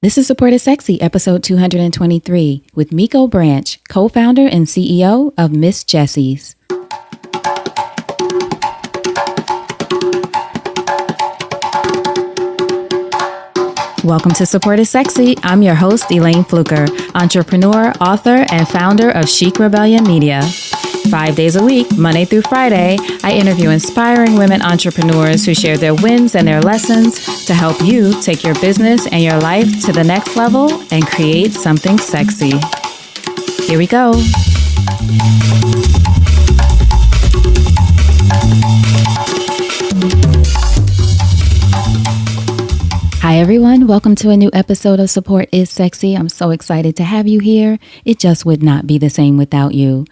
This is Support is Sexy, episode 223, with Miko Branch, co-founder and CEO of Miss Jessie's. Welcome to Support is Sexy. I'm your host, Elayne Fluker, entrepreneur, author, and founder of Chic Rebellion Media. 5 days a week, Monday through Friday, I interview inspiring women entrepreneurs who share their wins and their lessons to help you take your business and your life to the next level and create something sexy. Here we go. Hi everyone, welcome to a new episode of Support is Sexy. I'm so excited to have you here. It just would not be the same without you.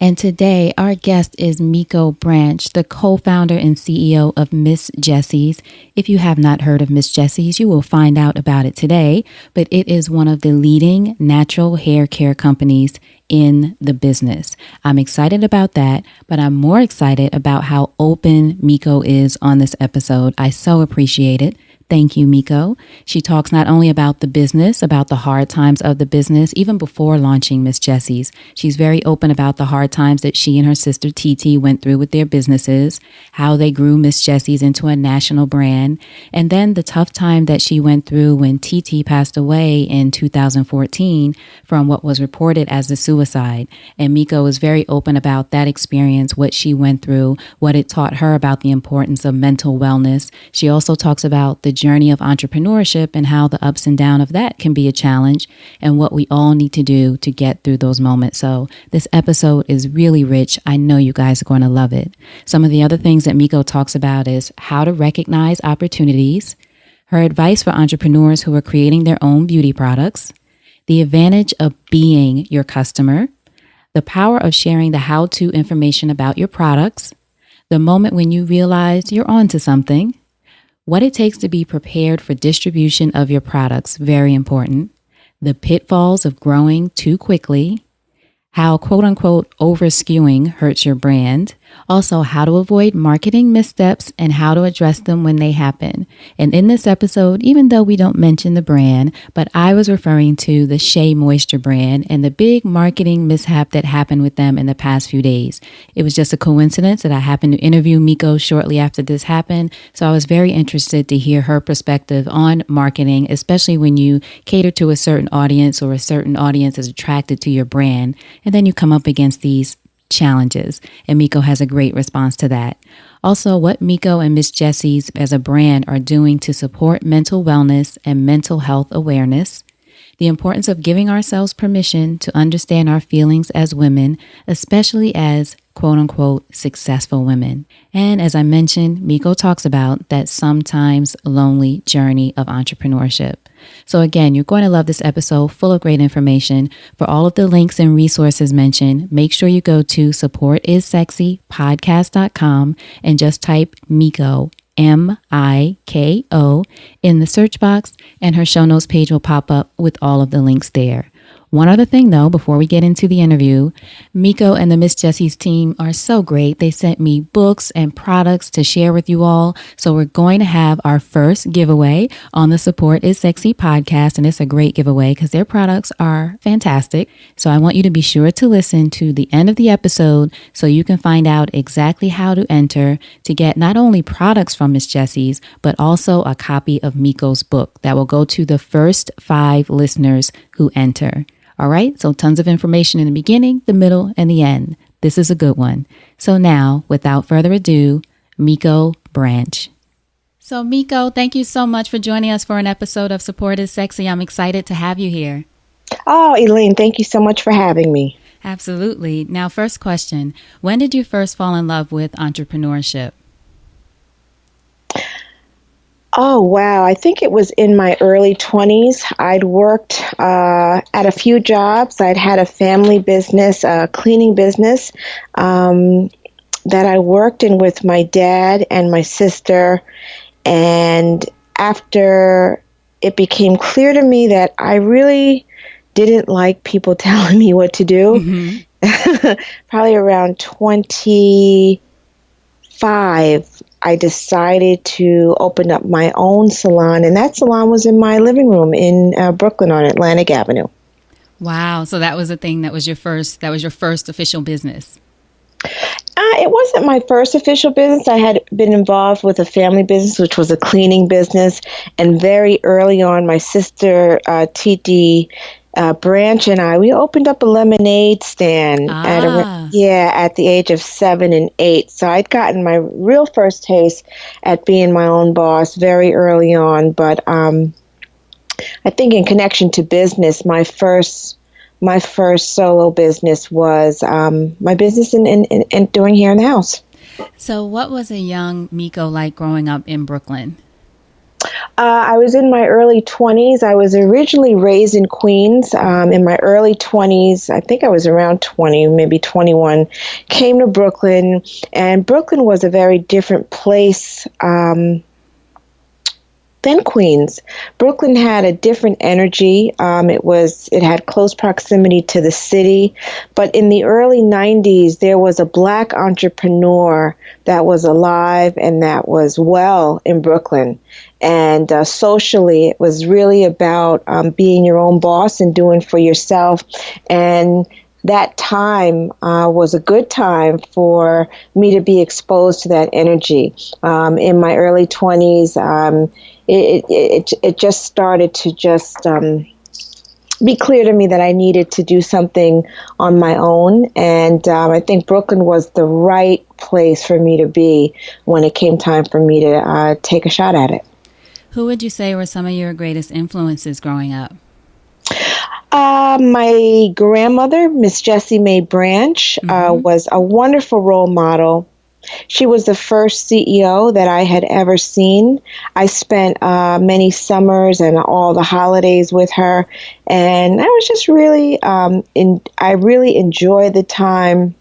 And today, our guest is Miko Branch, the co-founder and CEO of Miss Jessie's. If you have not heard of Miss Jessie's, you will find out about it today, but it is one of the leading natural hair care companies in the business. I'm excited about that, but I'm more excited about how open Miko is on this episode. I so appreciate it. Thank you, Miko. She talks not only about the business, about the hard times of the business, even before launching Miss Jessie's. She's very open about the hard times that she and her sister Titi went through with their businesses, how they grew Miss Jessie's into a national brand, and then the tough time that she went through when Titi passed away in 2014 from what was reported as a suicide. And Miko is very open about that experience, what she went through, what it taught her about the importance of mental wellness. She also talks about the journey of entrepreneurship and how the ups and downs of that can be a challenge and what we all need to do to get through those moments. So this episode is really rich. I know you guys are going to love it. Some of the other things that Miko talks about is how to recognize opportunities, her advice for entrepreneurs who are creating their own beauty products, the advantage of being your customer, the power of sharing the how-to information about your products, the moment when you realize you're onto something, what it takes to be prepared for distribution of your products, very important. The pitfalls of growing too quickly. How quote unquote over-skewing hurts your brand. Also, how to avoid marketing missteps and how to address them when they happen. And in this episode, even though we don't mention the brand, but I was referring to the Shea Moisture brand and the big marketing mishap that happened with them in the past few days. It was just a coincidence that I happened to interview Miko shortly after this happened. So I was very interested to hear her perspective on marketing, especially when you cater to a certain audience or a certain audience is attracted to your brand. And then you come up against these challenges, and Miko has a great response to that. Also, what Miko and Miss Jessie's as a brand are doing to support mental wellness and mental health awareness, the importance of giving ourselves permission to understand our feelings as women, especially as quote-unquote successful women. And as I mentioned, Miko talks about that sometimes lonely journey of entrepreneurship. So again, you're going to love this episode full of great information. For all of the links and resources mentioned, make sure you go to supportissexypodcast.com and just type Miko, Miko, in the search box, and her show notes page will pop up with all of the links there. One other thing, though, before we get into the interview, Miko and the Miss Jessie's team are so great. They sent me books and products to share with you all. So we're going to have our first giveaway on the Support is Sexy podcast. And it's a great giveaway because their products are fantastic. So I want you to be sure to listen to the end of the episode so you can find out exactly how to enter to get not only products from Miss Jessie's, but also a copy of Miko's book that will go to the first 5 listeners who enter. All right, so tons of information in the beginning, the middle, and the end. This is a good one. So now, without further ado, Miko Branch. So Miko, thank you so much for joining us for an episode of Support is Sexy. I'm excited to have you here. Oh, Elayne, thank you so much for having me. Absolutely. Now, first question, when did you first fall in love with entrepreneurship? Oh, wow. I think it was in my early 20s. I'd worked at a few jobs. I'd had a family business, a cleaning business that I worked in with my dad and my sister. And after it became clear to me that I really didn't like people telling me what to do, probably around 25, I decided to open up my own salon, and that salon was in my living room in Brooklyn on Atlantic Avenue. Wow. So that was a thing that was your first official business. It wasn't my first official business. I had been involved with a family business, which was a cleaning business. And very early on, my sister, Titi, Branch and we opened up a lemonade stand at the age of 7 and 8. So I'd gotten my real first taste at being my own boss very early on. But I think in connection to business, my first solo business was my business in doing hair in the house. So what was a young Miko like growing up in Brooklyn? I was in my early 20s. I was originally raised in Queens. In my early 20s, I think I was around 20, maybe 21, came to Brooklyn. And Brooklyn was a very different place than Queens. Brooklyn had a different energy. It had close proximity to the city, but in the early 90s, there was a Black entrepreneur that was alive and that was well in Brooklyn. And socially, it was really about being your own boss and doing for yourself. And that time was a good time for me to be exposed to that energy. In my early 20s, it just started to be clear to me that I needed to do something on my own. And I think Brooklyn was the right place for me to be when it came time for me to take a shot at it. Who would you say were some of your greatest influences growing up? My grandmother, Miss Jessie Mae Branch, was a wonderful role model. She was the first CEO that I had ever seen. I spent many summers and all the holidays with her, and I was just really, I really enjoyed the time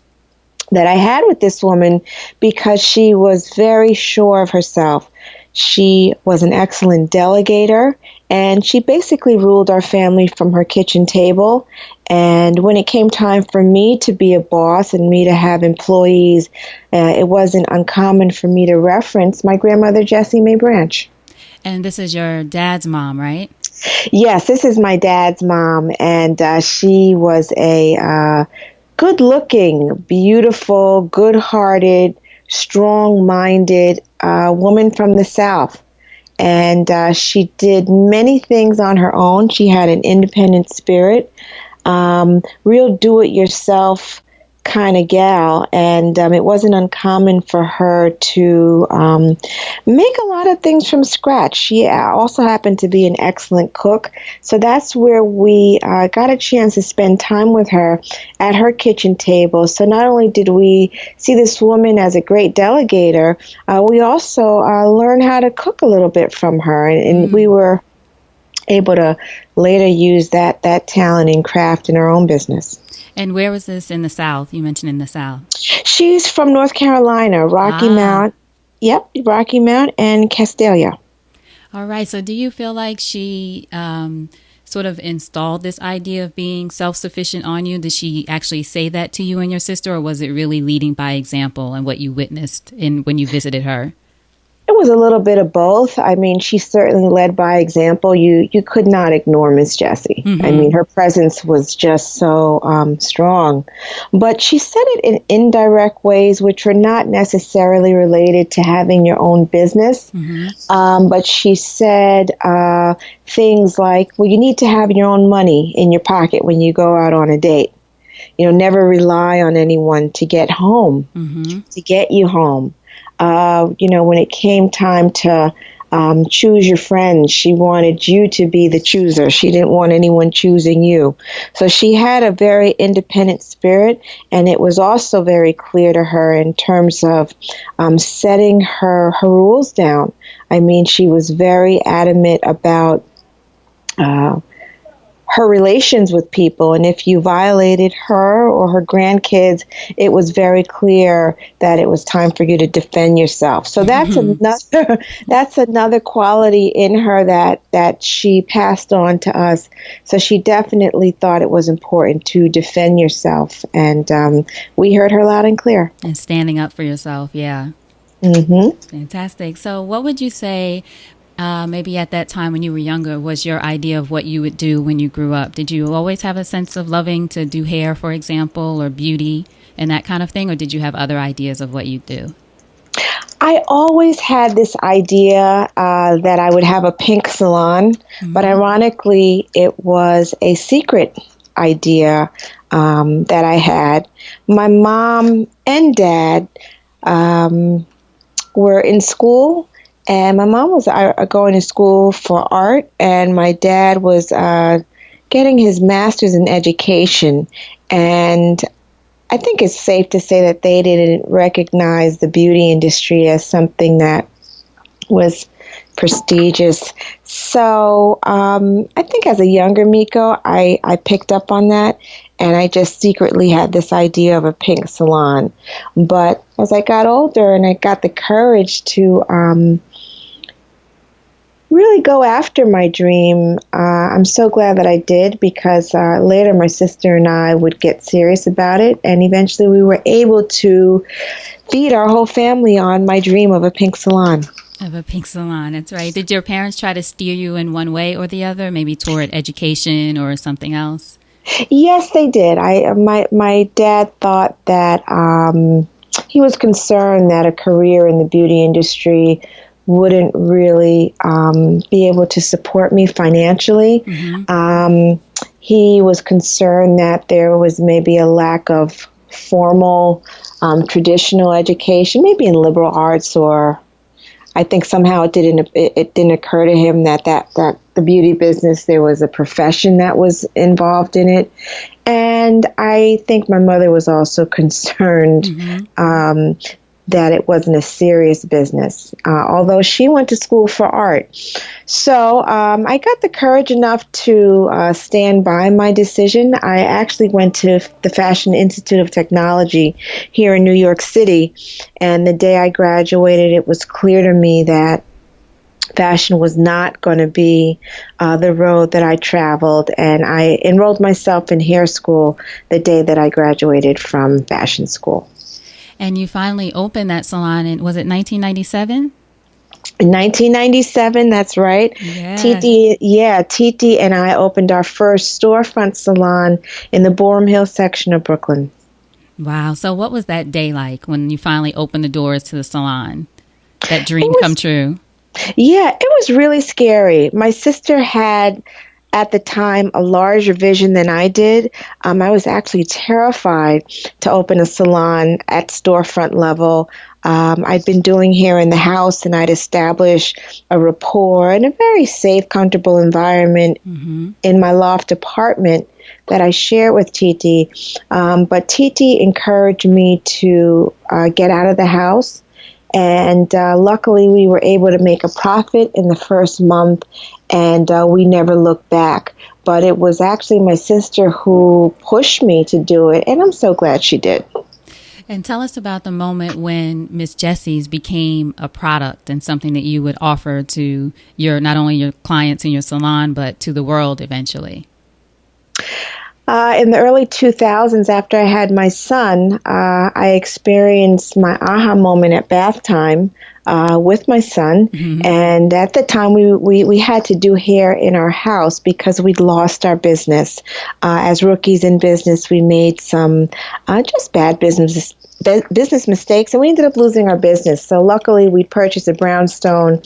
that I had with this woman because she was very sure of herself. She was an excellent delegator, and she basically ruled our family from her kitchen table. And when it came time for me to be a boss and me to have employees, it wasn't uncommon for me to reference my grandmother, Jessie Mae Branch. And this is your dad's mom, right? Yes, this is my dad's mom, and she was a good-looking, beautiful, good-hearted, strong-minded woman from the South. And she did many things on her own. She had an independent spirit, real do-it-yourself kind of gal. And it wasn't uncommon for her to make a lot of things from scratch. She also happened to be an excellent cook. So that's where we got a chance to spend time with her at her kitchen table. So not only did we see this woman as a great delegator, we also learned how to cook a little bit from her. And we were able to later use that talent and craft in our own business. And where was this in the South? You mentioned in the South. She's from North Carolina, Rocky Mount. Yep, Rocky Mount and Castalia. All right. So do you feel like she sort of installed this idea of being self-sufficient on you? Did she actually say that to you and your sister, or was it really leading by example and what you witnessed when you visited her? It was a little bit of both. I mean, she certainly led by example. You could not ignore Miss Jessie. I mean, her presence was just so strong. But she said it in indirect ways, which were not necessarily related to having your own business. But she said things like, well, you need to have your own money in your pocket when you go out on a date. You know, never rely on anyone to get home, to get you home. When it came time to choose your friends, she wanted you to be the chooser. She didn't want anyone choosing you. So she had a very independent spirit, and it was also very clear to her in terms of setting her rules down. I mean, she was very adamant about her relations with people, and if you violated her or her grandkids, it was very clear that it was time for you to defend yourself. So that's another quality in her that she passed on to us. So she definitely thought it was important to defend yourself, and we heard her loud and clear. And standing up for yourself, yeah. Mm-hmm. Fantastic. So what would you say, maybe at that time when you were younger, was your idea of what you would do when you grew up? Did you always have a sense of loving to do hair, for example, or beauty and that kind of thing? Or did you have other ideas of what you'd do? I always had this idea that I would have a pink salon, but ironically, it was a secret idea that I had. My mom and dad were in school, and my mom was going to school for art, and my dad was getting his master's in education. And I think it's safe to say that they didn't recognize the beauty industry as something that was prestigious. So I think as a younger Miko, I picked up on that, and I just secretly had this idea of a pink salon. But as I got older and I got the courage to really go after my dream, I'm so glad that I did, because later my sister and I would get serious about it, and eventually we were able to feed our whole family on my dream of a pink salon. Of a pink salon, that's right. Did your parents try to steer you in one way or the other, maybe toward education or something else? Yes, they did. My dad thought that he was concerned that a career in the beauty industry wouldn't really be able to support me financially. He was concerned that there was maybe a lack of formal traditional education, maybe in liberal arts, or I think somehow it didn't occur to him that the beauty business, there was a profession that was involved in it. And I think my mother was also concerned that it wasn't a serious business, although she went to school for art. So I got the courage enough to stand by my decision. I actually went to the Fashion Institute of Technology here in New York City, and the day I graduated, it was clear to me that fashion was not going to be the road that I traveled, and I enrolled myself in hair school the day that I graduated from fashion school. And you finally opened that salon in, was it 1997? In 1997, that's right. Yeah. Titi and I opened our first storefront salon in the Boerum Hill section of Brooklyn. Wow. So what was that day like when you finally opened the doors to the salon? That dream come true? Yeah, it was really scary. My sister had, at the time, a larger vision than I did. I was actually terrified to open a salon at storefront level. I'd been doing hair in the house, and I'd established a rapport and a very safe, comfortable environment in my loft apartment that I shared with Titi. But Titi encouraged me to get out of the house. And luckily, we were able to make a profit in the first month, and we never looked back. But it was actually my sister who pushed me to do it, and I'm so glad she did. And tell us about the moment when Miss Jessie's became a product and something that you would offer to your, not only your clients in your salon, but to the world eventually. In the early 2000s, after I had my son, I experienced my aha moment at bath time with my son. And at the time, we had to do hair in our house because we'd lost our business. As rookies in business, we made some just bad business mistakes, and we ended up losing our business. So luckily, we purchased a brownstone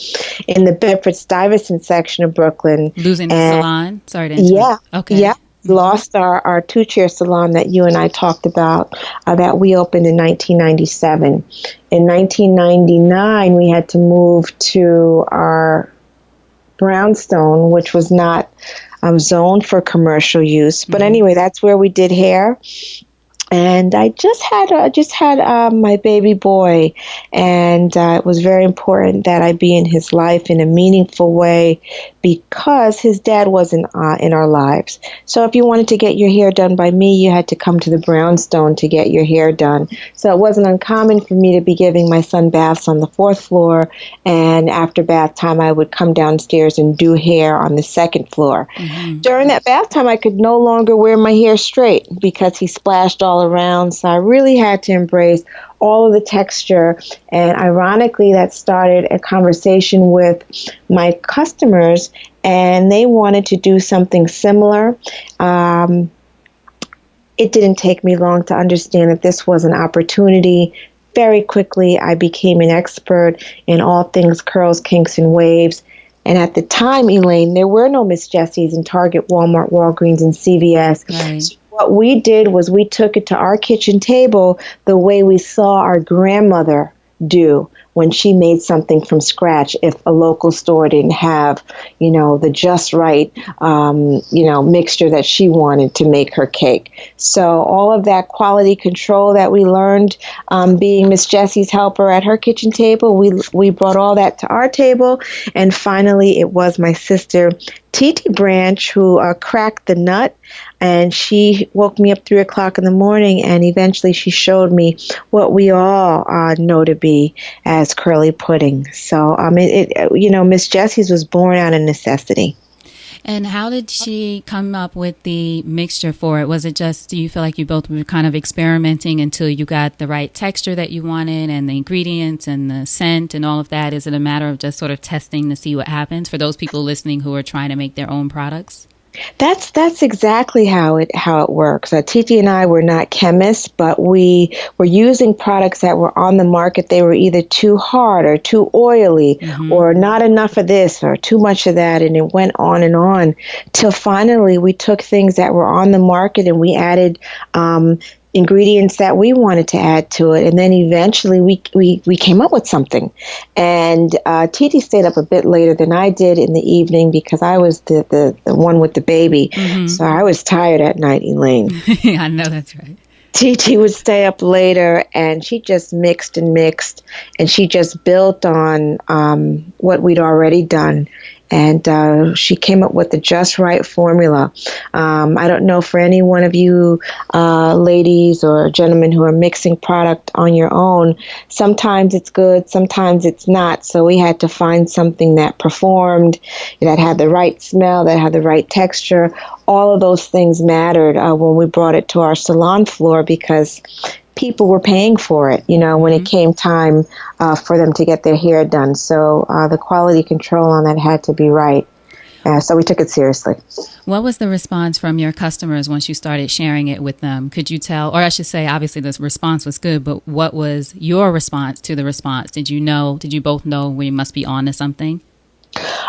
in the Bedford-Stuyvesant section of Brooklyn. Losing the salon? Sorry to interrupt. Yeah. Okay. Yeah. Lost our two-chair salon that you and I talked about that we opened in 1997. In 1999, we had to move to our brownstone, which was not zoned for commercial use. But anyway, that's where we did hair. And I just had my baby boy, and it was very important that I be in his life in a meaningful way because his dad wasn't in our lives. So if you wanted to get your hair done by me, you had to come to the brownstone to get your hair done. So it wasn't uncommon for me to be giving my son baths on the 4th floor, and after bath time, I would come downstairs and do hair on the 2nd floor. During that bath time, I could no longer wear my hair straight because he splashed all around. So I really had to embrace all of the texture. And ironically, that started a conversation with my customers, and they wanted to do something similar. It didn't take me long to understand that this was an opportunity. Very quickly, I became an expert in all things curls, kinks, and waves. And at the time, Elayne, there were no Miss Jessies in Target, Walmart, Walgreens, and CVS. Right. So what we did was we took it to our kitchen table the way we saw our grandmother do when she made something from scratch, if a local store didn't have, the just right, mixture that she wanted to make her cake. So all of that quality control that we learned being Miss Jessie's helper at her kitchen table, we brought all that to our table. And finally, it was my sister, Titi Branch, who cracked the nut. And she woke me up 3 o'clock in the morning, and eventually she showed me what we all know to be as curly pudding. So, Miss Jessie's was born out of necessity. And how did she come up with the mixture for it? Was it just, do you feel like you both were kind of experimenting until you got the right texture that you wanted and the ingredients and the scent and all of that? Is it a matter of just sort of testing to see what happens for those people listening who are trying to make their own products? That's exactly how it works. Titi and I were not chemists, but we were using products that were on the market. They were either too hard or too oily, or not enough of this or too much of that, and it went on till finally we took things that were on the market and we added ingredients that we wanted to add to it, and then eventually we came up with something. And Titi stayed up a bit later than I did in the evening because I was the one with the baby, so I was tired at night, Elayne. I know that's right. Titi would stay up later, and she just mixed, and she just built on what we'd already done. And she came up with the just right formula. I don't know for any one of you ladies or gentlemen who are mixing product on your own, sometimes it's good, sometimes it's not. So we had to find something that performed, that had the right smell, that had the right texture. All of those things mattered when we brought it to our salon floor because people were paying for it, when it came time for them to get their hair done. So the quality control on that had to be right. So we took it seriously. What was the response from your customers once you started sharing it with them? Could you tell, or I should say, obviously the response was good, but what was your response to the response? Did you both know we must be on to something?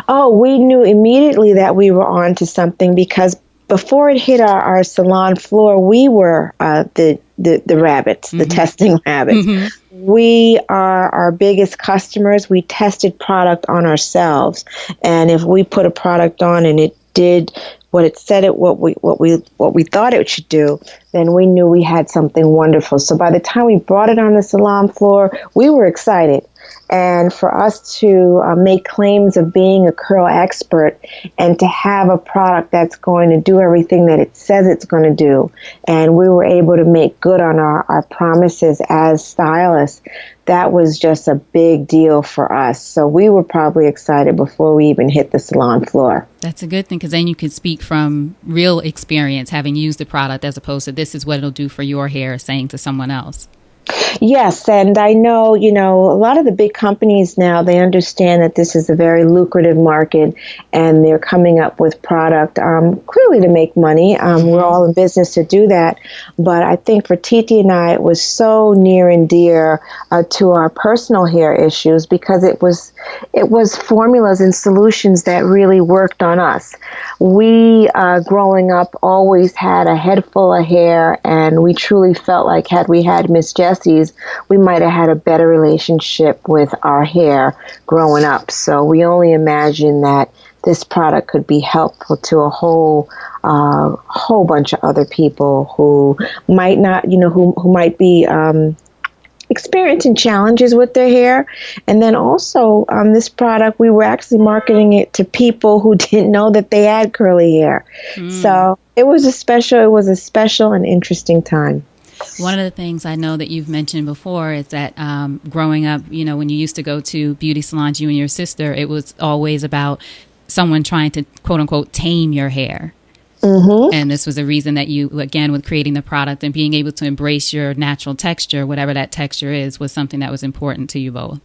Oh, we knew immediately that we were on to something because before it hit our salon floor, we were the rabbits, the testing rabbits. We are our biggest customers. We tested product on ourselves, and if we put a product on and it did what it said what we thought it should do, then we knew we had something wonderful. So by the time we brought it on the salon floor, we were excited. And for us to make claims of being a curl expert and to have a product that's going to do everything that it says it's going to do, and we were able to make good on our promises as stylists, that was just a big deal for us. So we were probably excited before we even hit the salon floor. That's a good thing, because then you can speak from real experience, having used the product, as opposed to this is what it'll do for your hair, saying to someone else. Yes, and I know, a lot of the big companies now, they understand that this is a very lucrative market, and they're coming up with product clearly to make money. We're all in business to do that, but I think for Titi and I, it was so near and dear to our personal hair issues because it was formulas and solutions that really worked on us. We, growing up, always had a head full of hair, and we truly felt like had we had Miss Jessie's, we might have had a better relationship with our hair growing up. So we only imagine that this product could be helpful to a whole bunch of other people who might not, who might be experiencing challenges with their hair. And then also this product, we were actually marketing it to people who didn't know that they had curly hair. So it was a special and interesting time. One of the things I know that you've mentioned before is that growing up, when you used to go to beauty salons, you and your sister, it was always about someone trying to, quote unquote, tame your hair. Mm-hmm. And this was a reason that you, again, with creating the product and being able to embrace your natural texture, whatever that texture is, was something that was important to you both.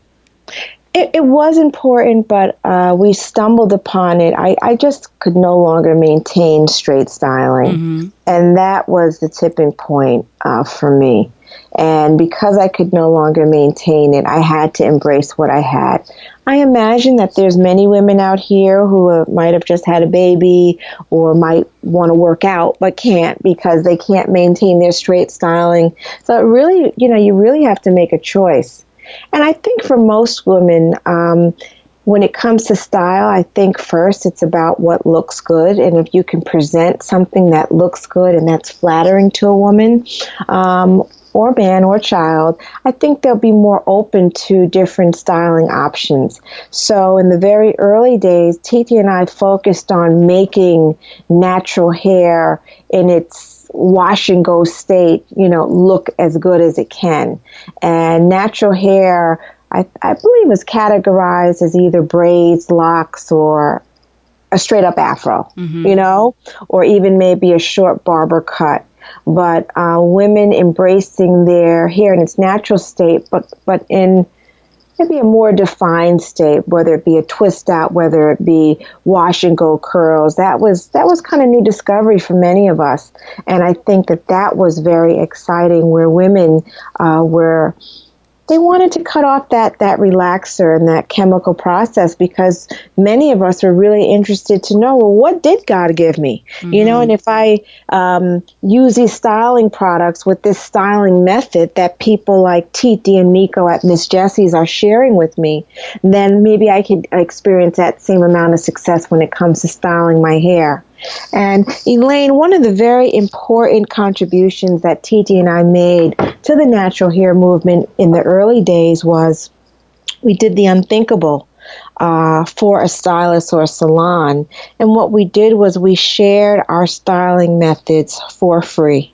It was important, but we stumbled upon it. I just could no longer maintain straight styling. Mm-hmm. And that was the tipping point for me. And because I could no longer maintain it, I had to embrace what I had. I imagine that there's many women out here who might have just had a baby or might want to work out but can't because they can't maintain their straight styling. So it really, you really have to make a choice. And I think for most women, when it comes to style, I think first it's about what looks good. And if you can present something that looks good and that's flattering to a woman, or man or child, I think they'll be more open to different styling options. So in the very early days, Titi and I focused on making natural hair in its wash and go state, look as good as it can. And natural hair, I believe, is categorized as either braids, locks, or a straight up afro, or even maybe a short barber cut. But women embracing their hair in its natural state, but in maybe a more defined state, whether it be a twist out, whether it be wash and go curls. That was kind of new discovery for many of us. And I think that was very exciting, where women they wanted to cut off that relaxer and that chemical process, because many of us are really interested to know, well, what did God give me? Mm-hmm. And if I use these styling products with this styling method that people like Titi and Miko at Miss Jessie's are sharing with me, then maybe I could experience that same amount of success when it comes to styling my hair. And Elayne, one of the very important contributions that Titi and I made to the natural hair movement in the early days was we did the Unthinkable for a stylist or a salon. And what we did was we shared our styling methods for free.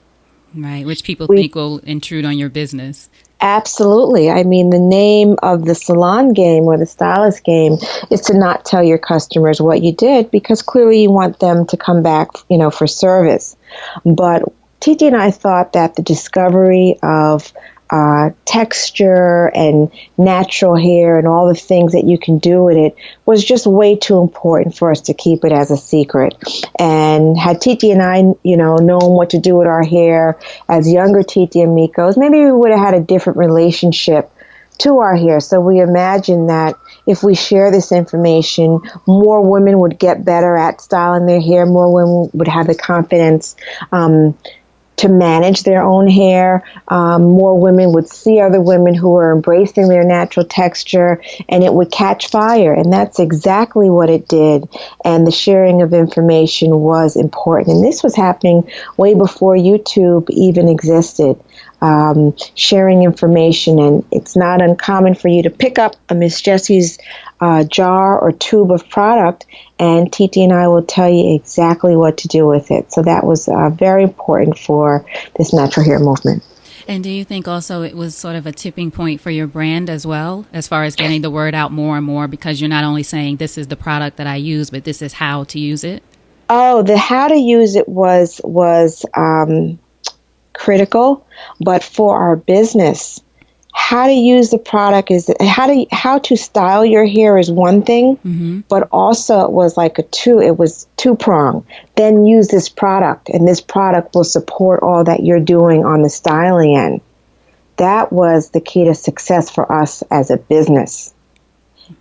Right, which people think will intrude on your business. Absolutely. I mean, the name of the salon game or the stylist game is to not tell your customers what you did, because clearly you want them to come back, for service. But Titi and I thought that the discovery of texture and natural hair and all the things that you can do with it was just way too important for us to keep it as a secret. And had Titi and I, known what to do with our hair as younger Titi and Mikos, maybe we would have had a different relationship to our hair. So we imagine that if we share this information, more women would get better at styling their hair, more women would have the confidence to manage their own hair. More women would see other women who are embracing their natural texture, and it would catch fire. And that's exactly what it did. And the sharing of information was important. And this was happening way before YouTube even existed. Sharing information, and it's not uncommon for you to pick up a Miss Jessie's jar or tube of product, and Titi and I will tell you exactly what to do with it. So that was very important for this natural hair movement. And do you think also it was sort of a tipping point for your brand as well, as far as getting the word out more and more, because you're not only saying this is the product that I use, but this is how to use it? Oh, the how to use it was critical, but for our business, how to use the product is how to style your hair is one thing, mm-hmm. but also it was two-pronged. Then use this product, and this product will support all that you're doing on the styling end. That was the key to success for us as a business.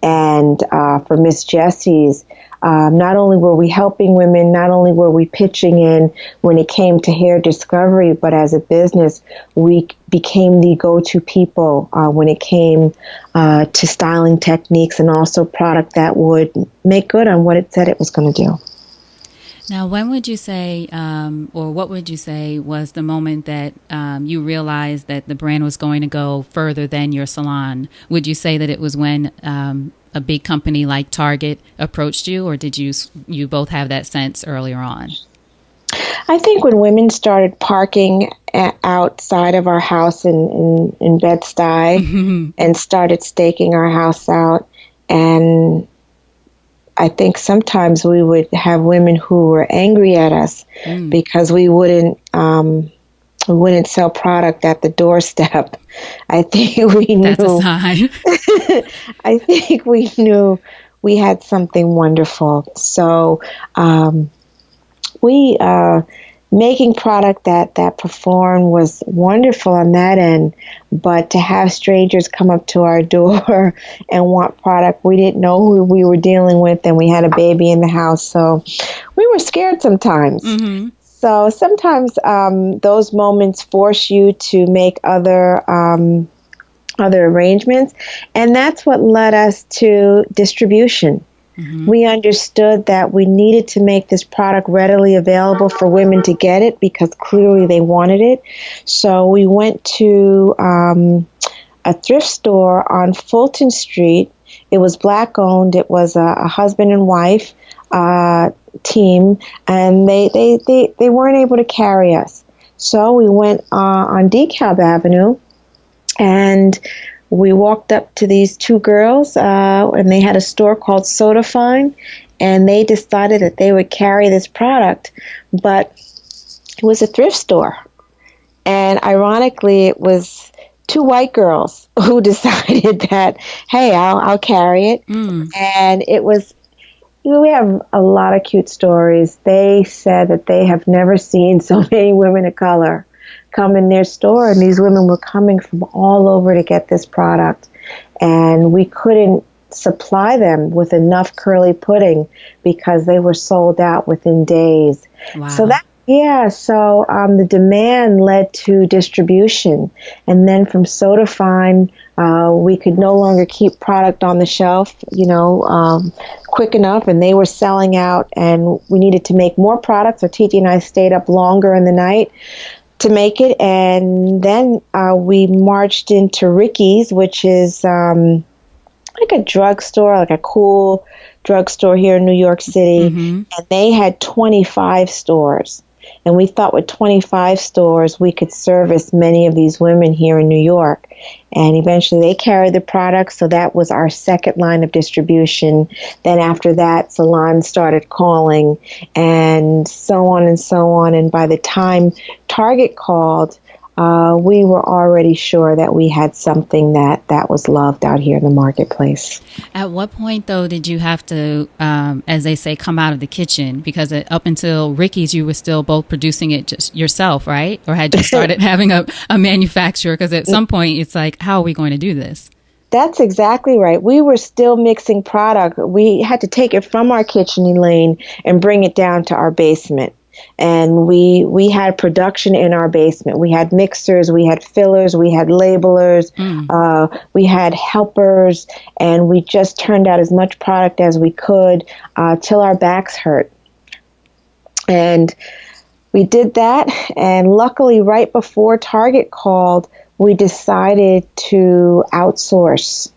And for Miss Jessie's, not only were we helping women, not only were we pitching in when it came to hair discovery, but as a business, we became the go-to people when it came to styling techniques and also product that would make good on what it said it was going to do. Now, when would you say, or what would you say was the moment that you realized that the brand was going to go further than your salon? Would you say that it was when a big company like Target approached you, or did you both have that sense earlier on? I think when women started parking outside of our house in Bed-Stuy and started staking our house out, and I think sometimes we would have women who were angry at us because we wouldn't sell product at the doorstep. I think we That's a knew. sign. I think we knew we had something wonderful. So we making product that performed was wonderful on that end. But to have strangers come up to our door and want product, we didn't know who we were dealing with, and we had a baby in the house, so we were scared sometimes. Mm-hmm. So sometimes those moments force you to make other arrangements, and that's what led us to distribution. Mm-hmm. We understood that we needed to make this product readily available for women to get it because clearly they wanted it. So we went to a thrift store on Fulton Street. It was Black owned. It was a husband and wife team, and they weren't able to carry us. So we went on DeKalb Avenue, and we walked up to these two girls, and they had a store called Soda Fine, and they decided that they would carry this product, but it was a thrift store. And ironically, it was two white girls who decided that, hey, I'll carry it. And it was, we have a lot of cute stories. They said that they have never seen so many women of color come in their store, and these women were coming from all over to get this product, and we couldn't supply them with enough curly pudding because they were sold out within days. Wow. So the demand led to distribution, and then from Soda Fine, we could no longer keep product on the shelf, quick enough, and they were selling out, and we needed to make more products. So Titi and I stayed up longer in the night to make it, and then we marched into Ricky's, which is like a drugstore, like a cool drugstore here in New York City, and they had 25 stores. And we thought with 25 stores, we could service many of these women here in New York. And eventually they carried the product, so that was our second line of distribution. Then after that, Salon started calling, and so on and so on. And by the time Target called, we were already sure that we had something that was loved out here in the marketplace. At what point, though, did you have to, as they say, come out of the kitchen? Because up until Ricky's, you were still both producing it just yourself, right? Or had you started having a manufacturer? Because at some point, it's like, how are we going to do this? That's exactly right. We were still mixing product. We had to take it from our kitchen, Elayne, and bring it down to our basement. And we had production in our basement. We had mixers, we had fillers, we had labelers, we had helpers, and we just turned out as much product as we could till our backs hurt. And we did that, and luckily right before Target called, we decided to outsource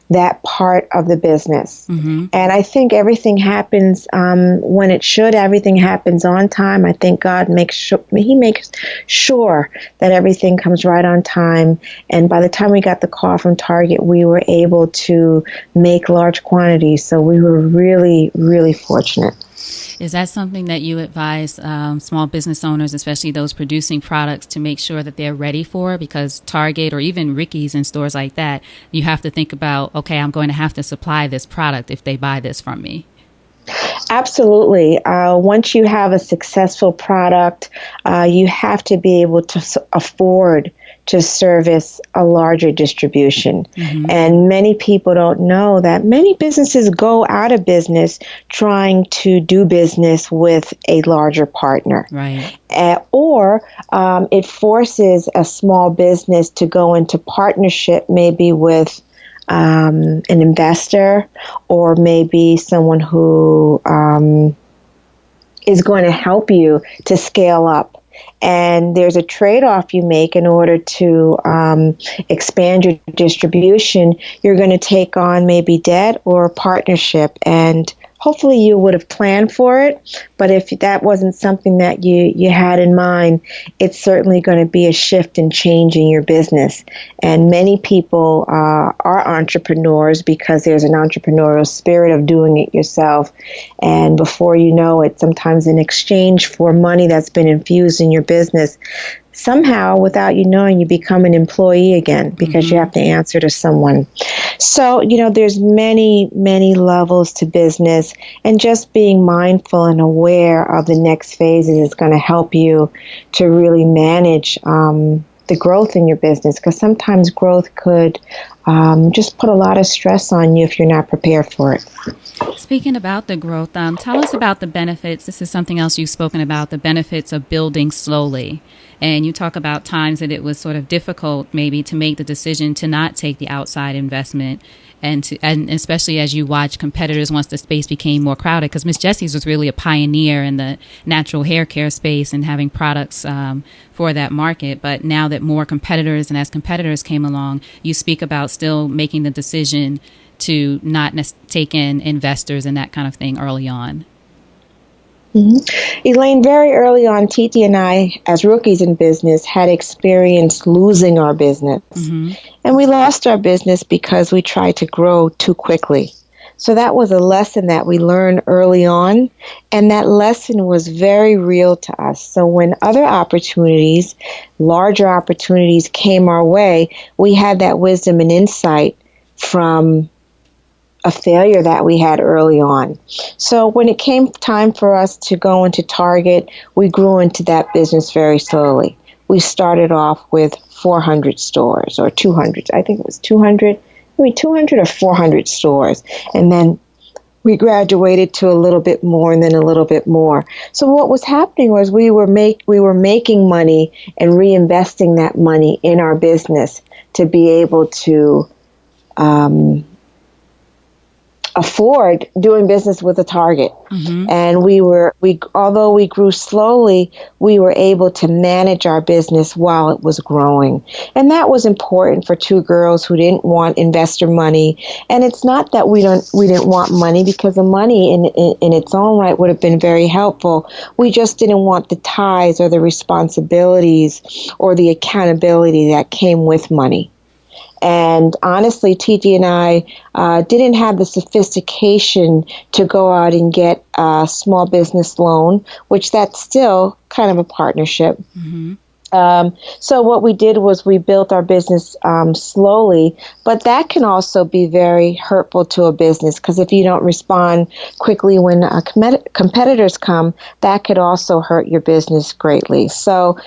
that part of the business. And I think everything happens when it should. Everything happens on time. I think God makes sure that everything comes right on time. And by the time we got the call from Target, we were able to make large quantities. So we were really, really fortunate. Is that something that you advise small business owners, especially those producing products, to make sure that they're ready for? Because Target or even Ricky's and stores like that, you have to think about, okay, I'm going to have to supply this product if they buy this from me. Absolutely. Once you have a successful product, you have to be able to afford to service a larger distribution. And many people don't know that many businesses go out of business trying to do business with a larger partner. Right. Or it forces a small business to go into partnership maybe with an investor, or maybe someone who is going to help you to scale up. And there's a trade-off you make in order to expand your distribution. You're going to take on maybe debt or a partnership, and hopefully you would have planned for it. But if that wasn't something that you had in mind, it's certainly going to be a shift and change in your business. And many people are entrepreneurs because there's an entrepreneurial spirit of doing it yourself. And before you know it, sometimes in exchange for money that's been infused in your business, somehow, without you knowing, you become an employee again because you have to answer to someone. So, there's many, many levels to business, and just being mindful and aware of the next phases is going to help you to really manage the growth in your business, because sometimes growth could just put a lot of stress on you if you're not prepared for it. Speaking about the growth, tell us about the benefits. This is something else you've spoken about, the benefits of building slowly. And you talk about times that it was sort of difficult maybe to make the decision to not take the outside investment, and especially as you watch competitors once the space became more crowded, because Miss Jessie's was really a pioneer in the natural hair care space and having products for that market. But now that more competitors, and as competitors came along, you speak about still making the decision to not take in investors and that kind of thing early on. Elayne, very early on, Titi and I, as rookies in business, had experienced losing our business. And we lost our business because we tried to grow too quickly. So that was a lesson that we learned early on, and that lesson was very real to us. So when other opportunities, larger opportunities came our way, we had that wisdom and insight from a failure that we had early on. So when it came time for us to go into Target, we grew into that business very slowly. We started off with 400 stores or 200. I think it was 200 or 400 stores. And then we graduated to a little bit more and then a little bit more. So what was happening was we were making money and reinvesting that money in our business to be able to afford doing business with a Target. And although we grew slowly, we were able to manage our business while it was growing. And that was important for two girls who didn't want investor money. And it's not that we didn't want money, because the money in its own right would have been very helpful. We just didn't want the ties or the responsibilities or the accountability that came with money. And honestly, Titi and I didn't have the sophistication to go out and get a small business loan, which that's still kind of a partnership. So what we did was we built our business slowly, but that can also be very hurtful to a business, because if you don't respond quickly when competitors come, that could also hurt your business greatly. So,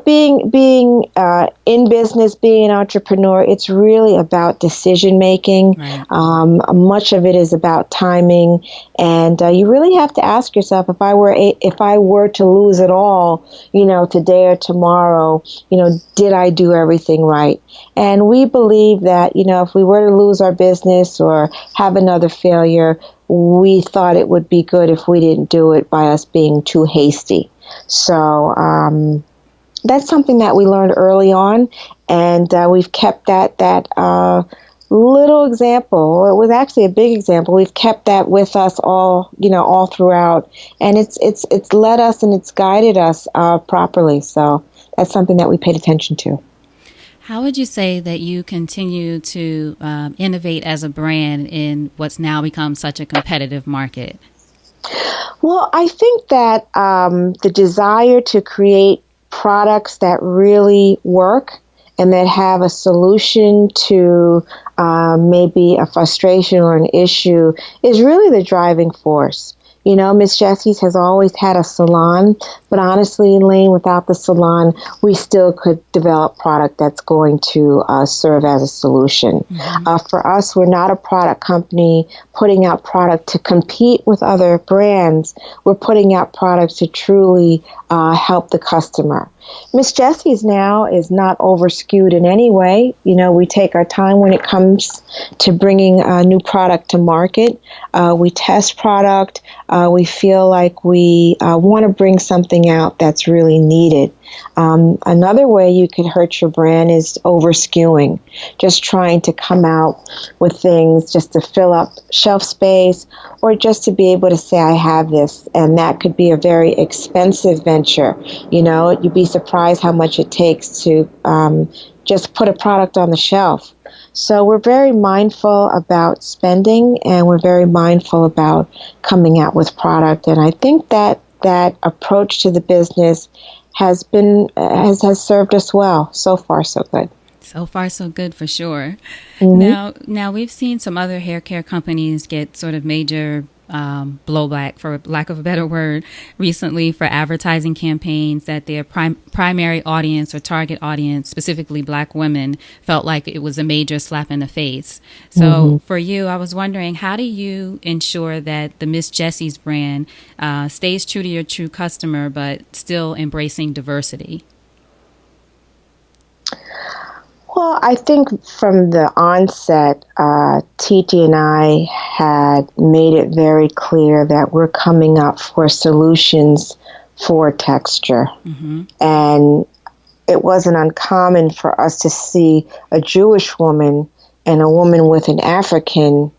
being in business, being an entrepreneur, it's really about decision making. Right. Much of it is about timing, and you really have to ask yourself, if I were to lose it all, today or tomorrow, did I do everything right? And we believe that, if we were to lose our business or have another failure, we thought it would be good if we didn't do it by us being too hasty. So, that's something that we learned early on, and we've kept that little example. It was actually a big example. We've kept that with us all throughout, and it's led us and it's guided us properly. So that's something that we paid attention to. How would you say that you continue to innovate as a brand in what's now become such a competitive market? Well, I think that the desire to create products that really work and that have a solution to maybe a frustration or an issue is really the driving force. Miss Jessie's has always had a salon, but honestly, Elayne, without the salon, we still could develop product that's going to serve as a solution. For us, we're not a product company putting out product to compete with other brands. We're putting out products to truly help the customer. Miss Jessie's now is not over-skewed in any way. We take our time when it comes to bringing a new product to market. We test product. We feel like we want to bring something out that's really needed. Another way you could hurt your brand is over-skewing, just trying to come out with things just to fill up shelf space or just to be able to say, I have this. And that could be a very expensive venture. You know, you'd be surprised how much it takes to just put a product on the shelf. So we're very mindful about spending, and we're very mindful about coming out with product. And I think that approach to the business has served us well. So far, so good. So far, so good for sure. Mm-hmm. Now we've seen some other hair care companies get sort of major blowback, for lack of a better word, recently for advertising campaigns that their primary audience or target audience, specifically Black women, felt like it was a major slap in the face. So for you, I was wondering, how do you ensure that the Miss Jessie's brand stays true to your true customer, but still embracing diversity? Well, I think from the onset, Titi and I had made it very clear that we're coming up for solutions for texture. Mm-hmm. And it wasn't uncommon for us to see a Jewish woman and a woman with an African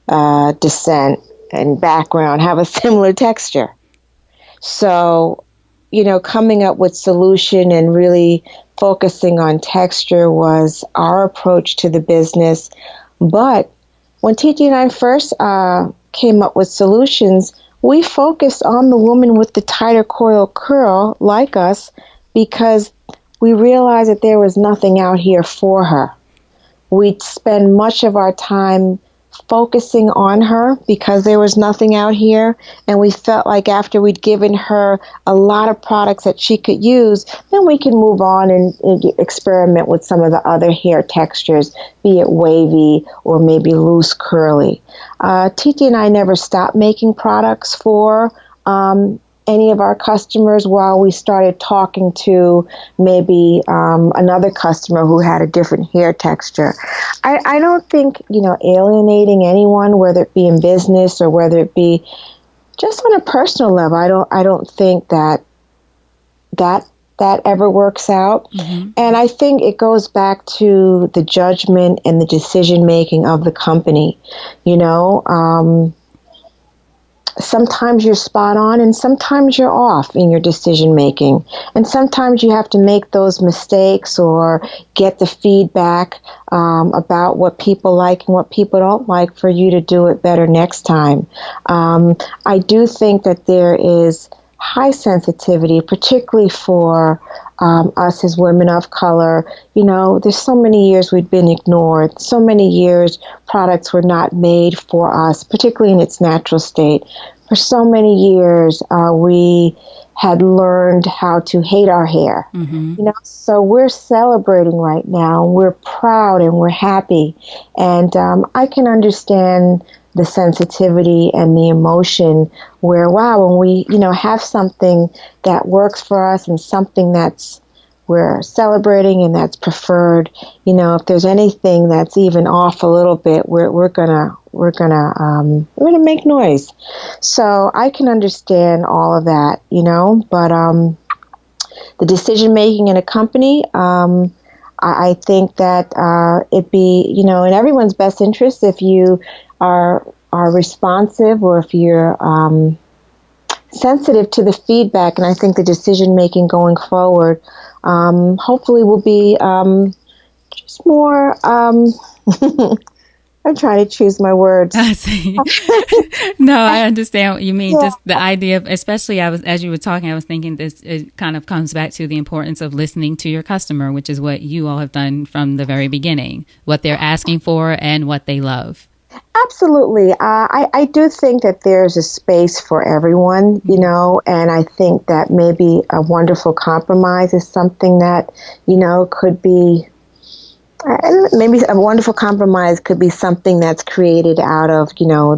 descent and background have a similar texture. So, you know, coming up with solution and really focusing on texture was our approach to the business. But when Titi and I first came up with solutions, we focused on the woman with the tighter coil curl like us because we realized that there was nothing out here for her. We'd spend much of our time focusing on her because there was nothing out here, and we felt like after we'd given her a lot of products that she could use, then we can move on and experiment with some of the other hair textures, be it wavy or maybe loose curly. Titi and I never stopped making products for any of our customers while we started talking to maybe another customer who had a different hair texture. I don't think, alienating anyone, whether it be in business or whether it be just on a personal level. I don't think that ever works out. Mm-hmm. And I think it goes back to the judgment and the decision making of the company. Sometimes you're spot on and sometimes you're off in your decision making. And sometimes you have to make those mistakes or get the feedback about what people like and what people don't like for you to do it better next time. I do think that there is high sensitivity, particularly for us as women of color. There's so many years we've been ignored. So many years products were not made for us, particularly in its natural state. For so many years, we had learned how to hate our hair. Mm-hmm. So we're celebrating right now. We're proud and we're happy. And I can understand the sensitivity and the emotion where, wow, when we, have something that works for us and something that's we're celebrating and that's preferred, if there's anything that's even off a little bit, we're gonna make noise. So I can understand all of that, but the decision making in a company, I think that it be, in everyone's best interest if you are responsive or if you're sensitive to the feedback. And I think the decision making going forward hopefully will be just more I'm trying to choose my words. I see. No, I understand what you mean. Yeah. Just the idea of, especially as you were talking, I was thinking it kind of comes back to the importance of listening to your customer, which is what you all have done from the very beginning, what they're asking for and what they love. Absolutely. I do think that there's a space for everyone, and I think that maybe a wonderful compromise is something that, could be, maybe a wonderful compromise could be something that's created out of,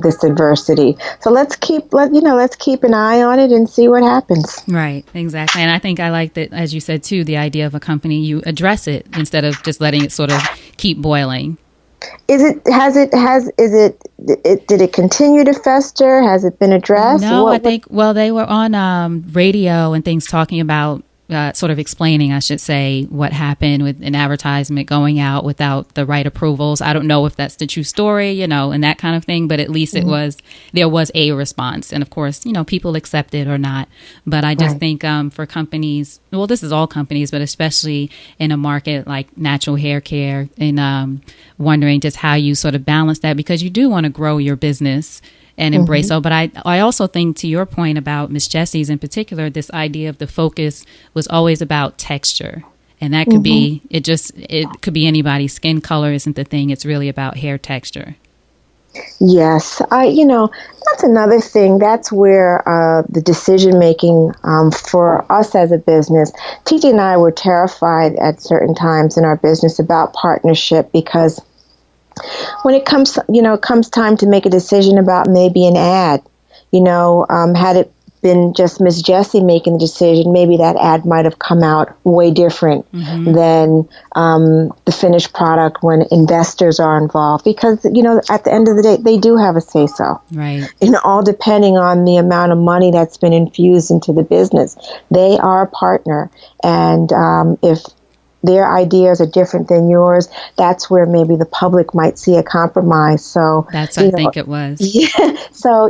this adversity. So let's keep an eye on it and see what happens. Right. Exactly. And I think I like that, as you said, too, the idea of a company, you address it instead of just letting it sort of keep boiling. Did it continue to fester? Has it been addressed? No, I think, well, they were on radio and things talking about, sort of explaining, I should say, what happened with an advertisement going out without the right approvals. I don't know if that's the true story, and that kind of thing, but at least there was a response. And of course, people accept it or not. But I just think for companies, well, this is all companies, but especially in a market like natural hair care, and wondering just how you sort of balance that, because you do want to grow your business and embrace. So, but I also think, to your point about Miss Jessie's in particular, this idea of the focus was always about texture. And that could be, it could be anybody's skin color isn't the thing. It's really about hair texture. Yes. That's another thing. That's where the decision making for us as a business, Titi and I were terrified at certain times in our business about partnership, because when it comes time to make a decision about maybe an ad, had it been just Miss Jessie making the decision, maybe that ad might have come out way different than the finished product when investors are involved. Because, at the end of the day, they do have a say-so. Right. All depending on the amount of money that's been infused into the business. They are a partner. And if their ideas are different than yours, that's where maybe the public might see a compromise. So that's, I think it was. Yeah. So,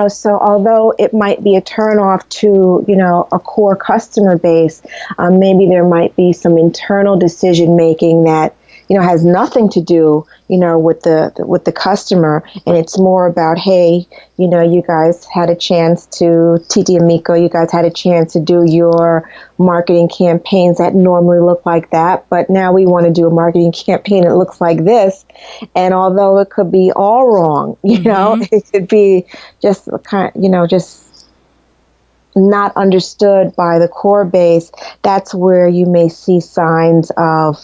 so although it might be a turnoff to, a core customer base, maybe there might be some internal decision making that, has nothing to do, with the customer. And it's more about, hey, you guys had a chance to, Titi and Miko, you guys had a chance to do your marketing campaigns that normally look like that. But now we want to do a marketing campaign that looks like this. And although it could be all wrong, it could be just just not understood by the core base, that's where you may see signs of,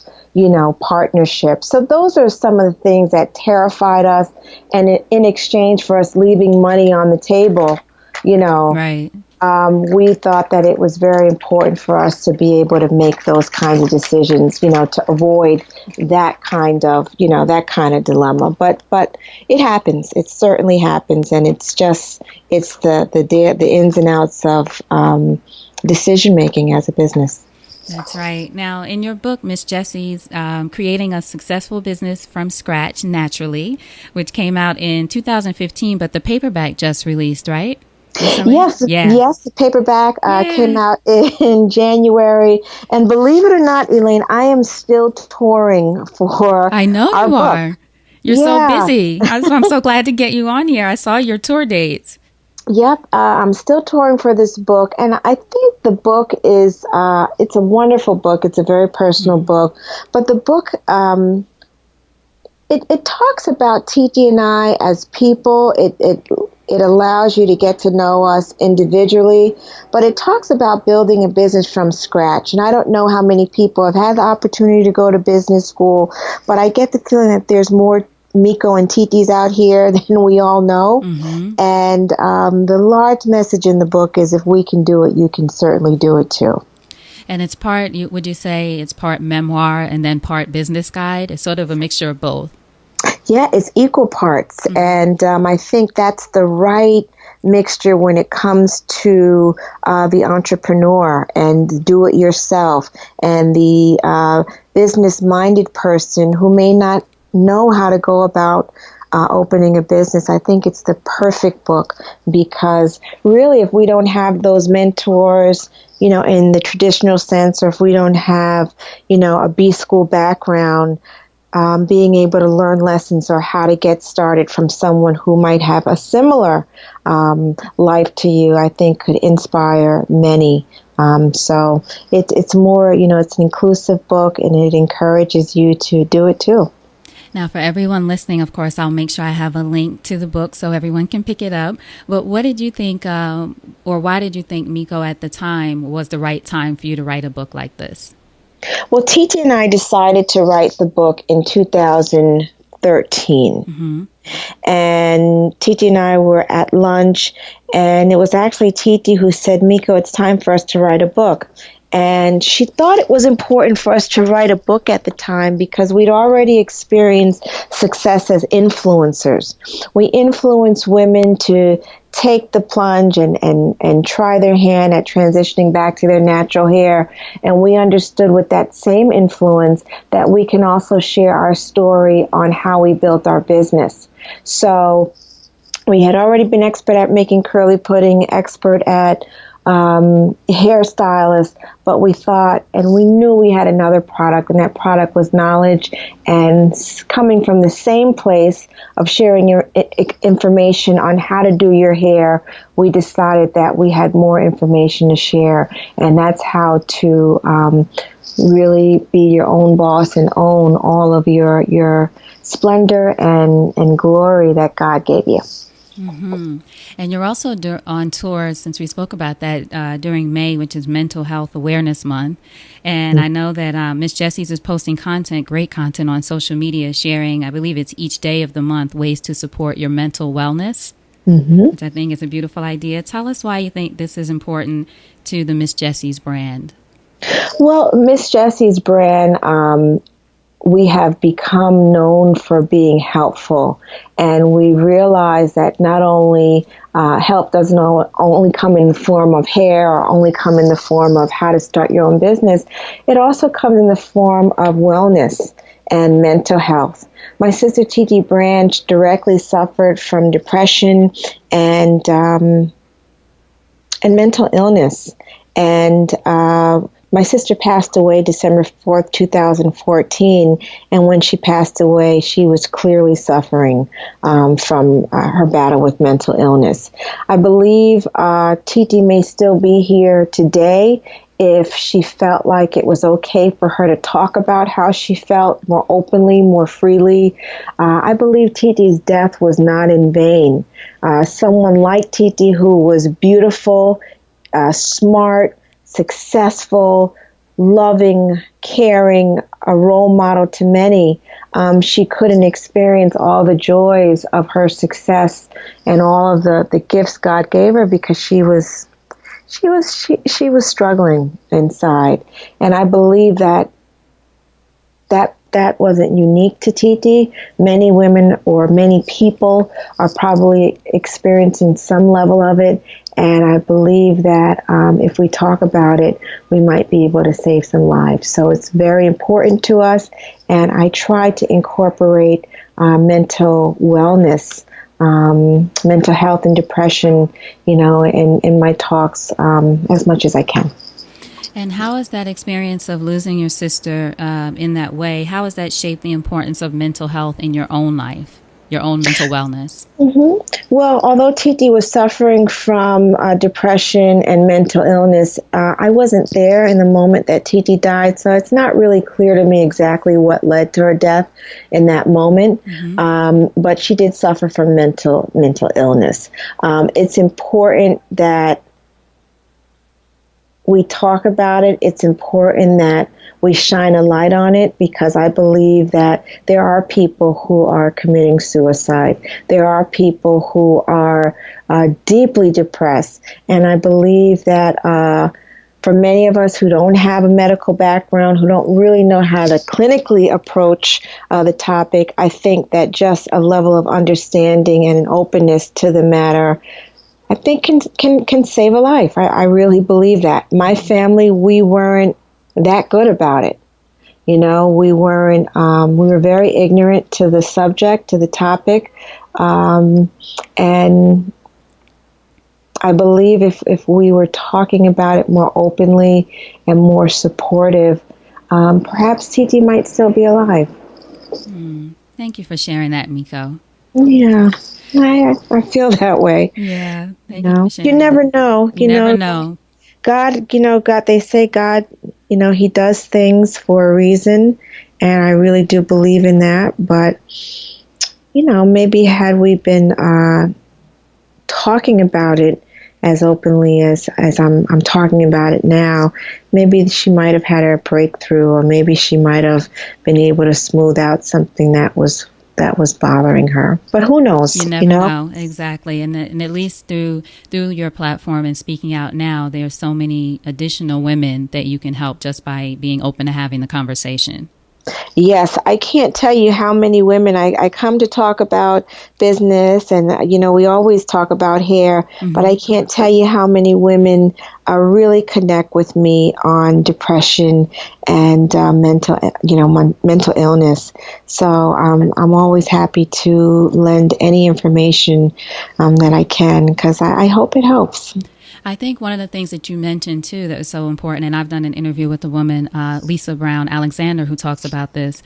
partnership. So those are some of the things that terrified us. And in exchange for us leaving money on the table, right. We thought that it was very important for us to be able to make those kinds of decisions, to avoid that kind of dilemma. But it happens. It certainly happens. And it's the ins and outs of decision making as a business. That's right. Now, in your book, Miss Jessie's Creating a Successful Business from Scratch Naturally, which came out in 2015, but the paperback just released, right? Yes, the paperback came out in January. And believe it or not, Elayne, I am still touring for I know our you book. are. You're so busy. I'm so glad to get you on here. I saw your tour dates. Yep, I'm still touring for this book, and I think the book is, it's a wonderful book. It's a very personal book, but the book, it talks about Titi and I as people. It allows you to get to know us individually, but it talks about building a business from scratch. And I don't know how many people have had the opportunity to go to business school, but I get the feeling that there's more Miko and Titis out here than we all know. And the large message in the book is, if we can do it, you can certainly do it too. And it's part, would you say it's part memoir and then part business guide? It's sort of a mixture of both. Yeah, it's equal parts. And I think that's the right mixture when it comes to the entrepreneur and do it yourself, and the business-minded person who may not know how to go about opening a business. I think it's the perfect book, because really, if we don't have those mentors, in the traditional sense, or if we don't have, a B school background, being able to learn lessons or how to get started from someone who might have a similar life to you, I think could inspire many. So it's more, it's an inclusive book, and it encourages you to do it too. Now, for everyone listening, of course, I'll make sure I have a link to the book so everyone can pick it up. But what did you think, or why did you think, Miko, at the time was the right time for you to write a book like this? Well, Titi and I decided to write the book in 2013. And Titi and I were at lunch, and it was actually Titi who said, Miko, it's time for us to write a book. And she thought it was important for us to write a book at the time because we'd already experienced success as influencers. We influence women to take the plunge and try their hand at transitioning back to their natural hair. And we understood with that same influence that we can also share our story on how we built our business. So we had already been expert at making curly pudding, expert at hairstylist, but we thought, and we knew we had another product, and that product was knowledge. And coming from the same place of sharing your information on how to do your hair, we decided that we had more information to share, and that's how to really be your own boss and own all of your splendor and glory that God gave you. Mm-hmm. And you're also on tour, since we spoke about that, during May, which is Mental Health Awareness Month. And I know that Miss Jessie's is posting great content on social media, sharing, I believe it's each day of the month, ways to support your mental wellness, which I think is a beautiful idea. Tell us why you think this is important to the Miss Jessie's brand. Well, Miss Jessie's brand, we have become known for being helpful, and we realize that not only help doesn't only come in the form of hair or only come in the form of how to start your own business, it also comes in the form of wellness and mental health. My sister Titi Branch directly suffered from depression and mental illness, and my sister passed away December 4th, 2014, and when she passed away, she was clearly suffering from her battle with mental illness. I believe Titi may still be here today if she felt like it was okay for her to talk about how she felt more openly, more freely. I believe Titi's death was not in vain. Someone like Titi, who was beautiful, smart, successful, loving, caring, a role model to many, she couldn't experience all the joys of her success and all of the gifts God gave her because she was struggling inside. And I believe that wasn't unique to Titi. Many women or many people are probably experiencing some level of it. And I believe that if we talk about it, we might be able to save some lives. So it's very important to us. And I try to incorporate mental wellness, mental health and depression, in my talks as much as I can. And how has that experience of losing your sister in that way, how has that shaped the importance of mental health in your own life, your own mental wellness? Well, although Titi was suffering from depression and mental illness, I wasn't there in the moment that Titi died, so it's not really clear to me exactly what led to her death in that moment. But she did suffer from mental illness. It's important that we talk about it. It's important that we shine a light on it because I believe that there are people who are committing suicide. There are people who are deeply depressed. And I believe that for many of us who don't have a medical background, who don't really know how to clinically approach the topic, I think that just a level of understanding and an openness to the matter, I think can save a life. I really believe that. My family, we weren't that good about it. We weren't, we were very ignorant to the subject, to the topic. And I believe if we were talking about it more openly and more supportive, perhaps Titi might still be alive. Thank you for sharing that, Miko. Yeah. I feel that way. Yeah. You never know. You never know. God, they say God, he does things for a reason. And I really do believe in that. But, maybe had we been talking about it as openly as I'm talking about it now, maybe she might have had a breakthrough, or maybe she might have been able to smooth out something that was that was bothering her. But who knows? You never know. Exactly. And at least through your platform and speaking out now, there are so many additional women that you can help just by being open to having the conversation. Yes, I can't tell you how many women I come to talk about business, and we always talk about hair, but I can't tell you how many women really connect with me on depression and mental illness. So I'm always happy to lend any information that I can, because I hope it helps. I think one of the things that you mentioned, too, that is so important, and I've done an interview with a woman, Lisa Brown Alexander, who talks about this,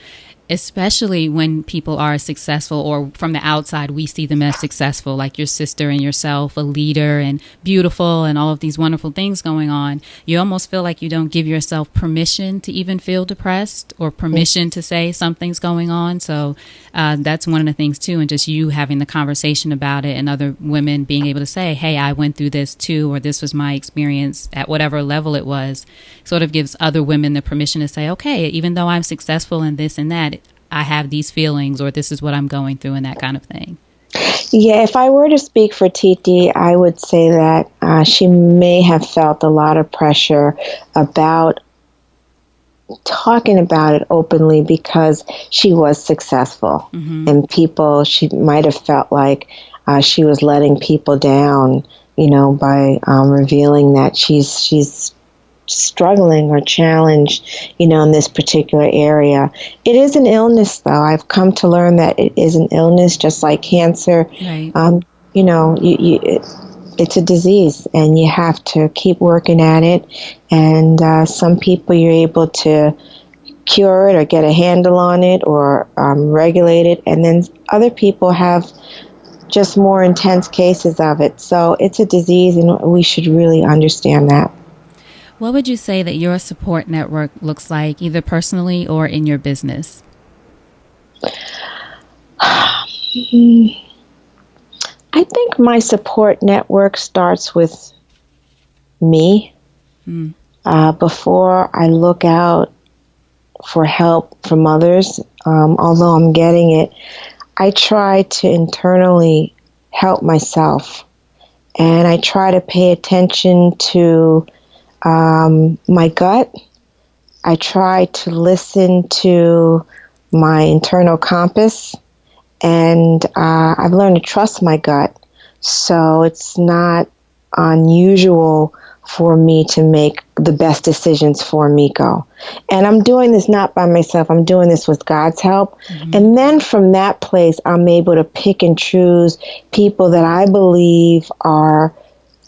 especially when people are successful, or from the outside, we see them as successful, like your sister and yourself, a leader and beautiful and all of these wonderful things going on. You almost feel like you don't give yourself permission to even feel depressed or permission to say something's going on. So that's one of the things, too, and just you having the conversation about it and other women being able to say, hey, I went through this, too, or this was my experience at whatever level it was, sort of gives other women the permission to say, okay, even though I'm successful in this and that, I have these feelings, or this is what I'm going through, and that kind of thing. Yeah, if I were to speak for Titi, I would say that she may have felt a lot of pressure about talking about it openly because she was successful. And she might have felt like she was letting people down, by revealing that she's struggling or challenged, in this particular area. It is an illness, though. I've come to learn that it is an illness, just like cancer. Right. It's a disease, and you have to keep working at it. And some people you're able to cure it or get a handle on it or regulate it, and then other people have just more intense cases of it. So it's a disease, and we should really understand that. What would you say that your support network looks like, either personally or in your business? I think my support network starts with me. Before I look out for help from others, although I'm getting it, I try to internally help myself. And I try to pay attention to my gut. I try to listen to my internal compass, and I've learned to trust my gut. So it's not unusual for me to make the best decisions for Miko. And I'm doing this not by myself. I'm doing this with God's help. And then from that place, I'm able to pick and choose people that I believe are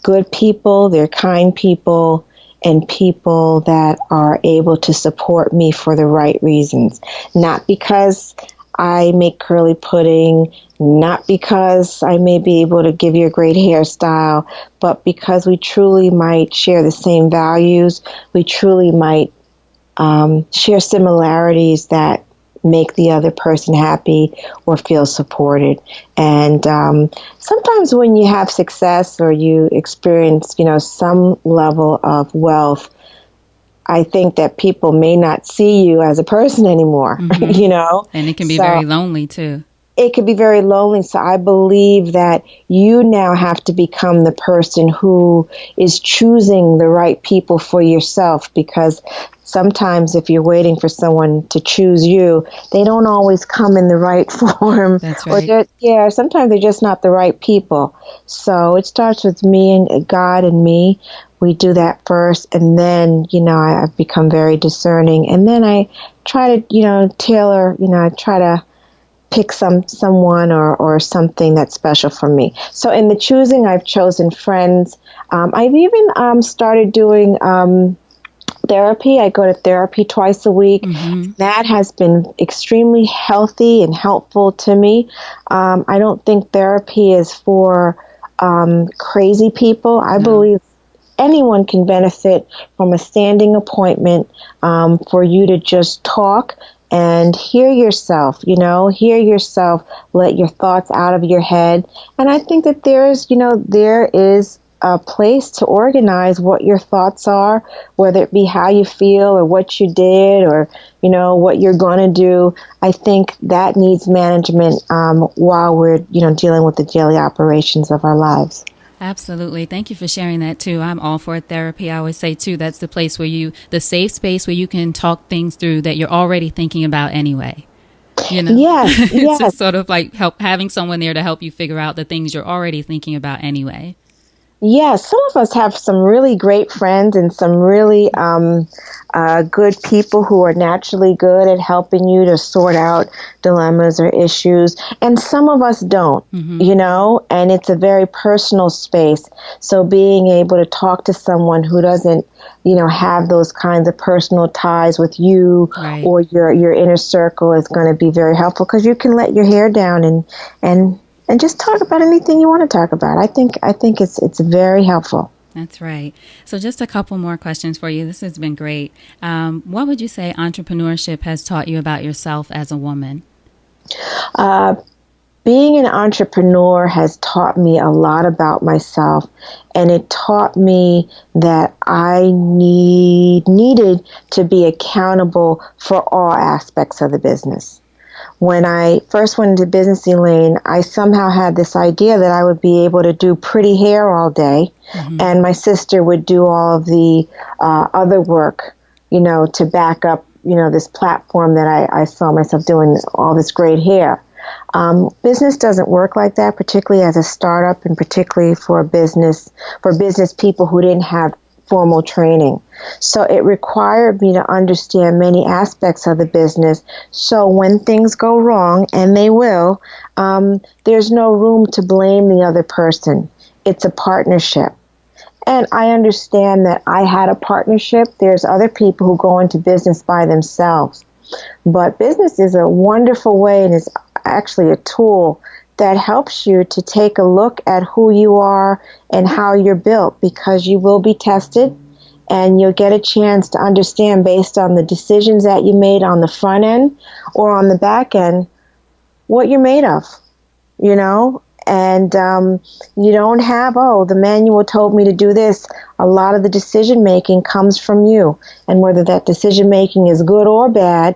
good people, they're kind people, and people that are able to support me for the right reasons. Not because I make curly pudding, not because I may be able to give you a great hairstyle, but because we truly might share the same values. We truly might share similarities that make the other person happy or feel supported. And sometimes when you have success or you experience, some level of wealth, I think that people may not see you as a person anymore, And it can be very lonely, too. It could be very lonely. So I believe that you now have to become the person who is choosing the right people for yourself, because sometimes if you're waiting for someone to choose you, they don't always come in the right form. That's right. Or sometimes they're just not the right people. So it starts with me and God and me. We do that first, and then, I've become very discerning. And then I try to, tailor, I try to pick someone or something that's special for me. So in the choosing, I've chosen friends. I've even started doing therapy. I go to therapy twice a week. That has been extremely healthy and helpful to me. I don't think therapy is for crazy people. I believe anyone can benefit from a standing appointment for you to just talk and hear yourself, let your thoughts out of your head. And I think that there is a place to organize what your thoughts are, whether it be how you feel or what you did or, what you're going to do. I think that needs management while we're, dealing with the daily operations of our lives. Absolutely. Thank you for sharing that too. I'm all for therapy. I always say too, that's the place where the safe space where you can talk things through that you're already thinking about anyway. Yes, It's yes. just sort of like having someone there to help you figure out the things you're already thinking about anyway. Yes, some of us have some really great friends and some really good people who are naturally good at helping you to sort out dilemmas or issues. And some of us don't, and it's a very personal space. So being able to talk to someone who doesn't, have those kinds of personal ties with you Right. or your inner circle is going to be very helpful because you can let your hair down and just talk about anything you want to talk about. I think it's very helpful. That's right. So just a couple more questions for you. This has been great. What would you say entrepreneurship has taught you about yourself as a woman? Being an entrepreneur has taught me a lot about myself, and it taught me that I needed to be accountable for all aspects of the business. When I first went into business, Elayne, I somehow had this idea that I would be able to do pretty hair all day, and my sister would do all of the other work, to back up, this platform that I saw myself doing all this great hair. Business doesn't work like that, particularly as a startup, and particularly for business people who didn't have formal training. So it required me to understand many aspects of the business. So when things go wrong, and they will, there's no room to blame the other person. It's a partnership. And I understand that I had a partnership. There's other people who go into business by themselves. But business is a wonderful way and is actually a tool that helps you to take a look at who you are and how you're built, because you will be tested and you'll get a chance to understand, based on the decisions that you made on the front end or on the back end, what you're made of, and you don't have, the manual told me to do this. A lot of the decision making comes from you, and whether that decision making is good or bad,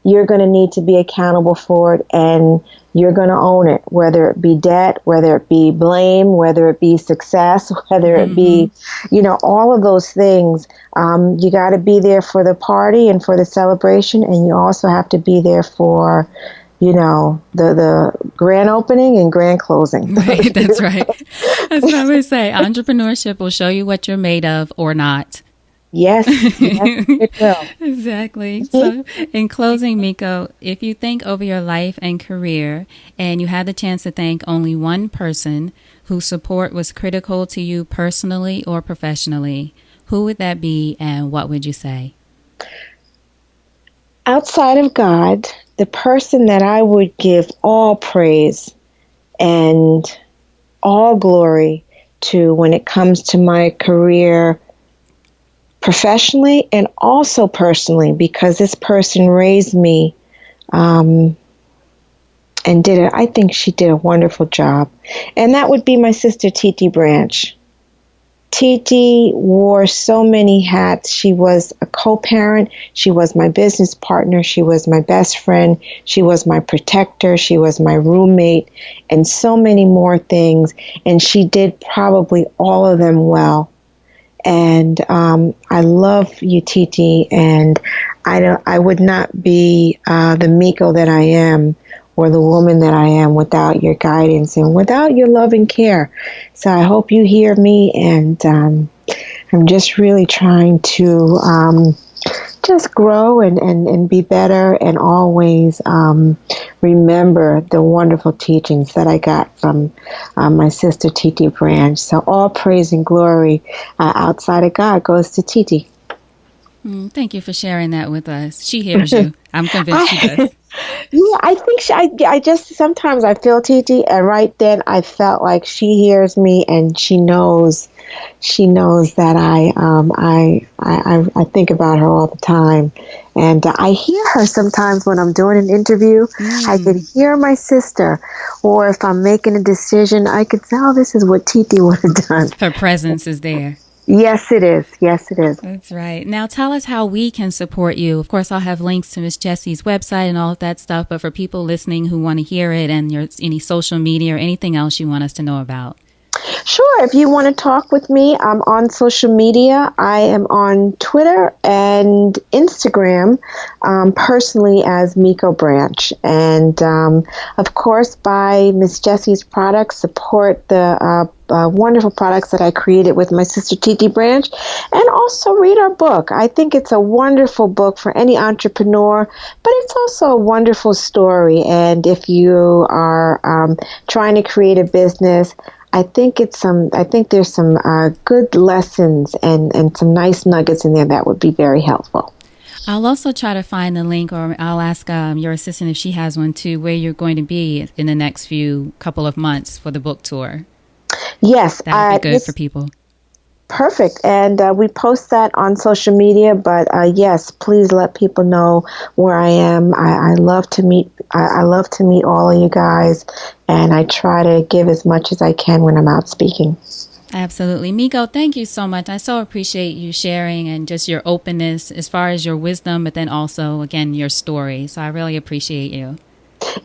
you're going to need to be accountable for it, and you're going to own it, whether it be debt, whether it be blame, whether it be success, whether it be, all of those things. You got to be there for the party and for the celebration, and you also have to be there for, the grand opening and grand closing. Right, that's right. That's what I would say. Entrepreneurship will show you what you're made of or not. Yes, it will. Exactly. So in closing, Miko, if you think over your life and career and you had the chance to thank only one person whose support was critical to you personally or professionally, who would that be and what would you say? Outside of God, the person that I would give all praise and all glory to when it comes to my career professionally and also personally, because this person raised me and I think she did a wonderful job. And that would be my sister, Titi Branch. Titi wore so many hats. She was a co-parent. She was my business partner. She was my best friend. She was my protector. She was my roommate, and so many more things. And she did probably all of them well. And I love you, Titi, and I would not be the Miko that I am or the woman that I am without your guidance and without your love and care. So I hope you hear me, and I'm just really trying to just grow and be better, and always remember the wonderful teachings that I got from my sister Titi Branch. So all praise and glory outside of God goes to Titi. Thank you for sharing that with us. She hears you. I'm convinced she does. Yeah, I think I just sometimes I feel Titi, and right then I felt like she hears me and she knows that I think about her all the time, and I hear her sometimes when I'm doing an interview. I can hear my sister, or if I'm making a decision, I could say, "Oh, this is what Titi would have done." Her presence is there. Yes, it is. Yes, it is. That's right. Now tell us how we can support you. Of course, I'll have links to Miss Jessie's website and all of that stuff, but for people listening who want to hear it and any social media or anything else you want us to know about. Sure. If you want to talk with me, I'm on social media. I am on Twitter and Instagram, personally as Miko Branch. And of course, buy Miss Jessie's products, support the wonderful products that I created with my sister Titi Branch, and also read our book. I think it's a wonderful book for any entrepreneur, but it's also a wonderful story. And if you are trying to create a business, I think there's some good lessons and some nice nuggets in there that would be very helpful. I'll also try to find the link, or I'll ask your assistant if she has one too, where you're going to be in the next couple of months for the book tour. Yes, that would be good for people. Perfect. And we post that on social media, but yes, please let people know where I am. I love to meet. I love to meet all of you guys, and I try to give as much as I can when I'm out speaking. Absolutely. Miko, thank you so much. I so appreciate you sharing and just your openness as far as your wisdom, but then also, again, your story. So I really appreciate you.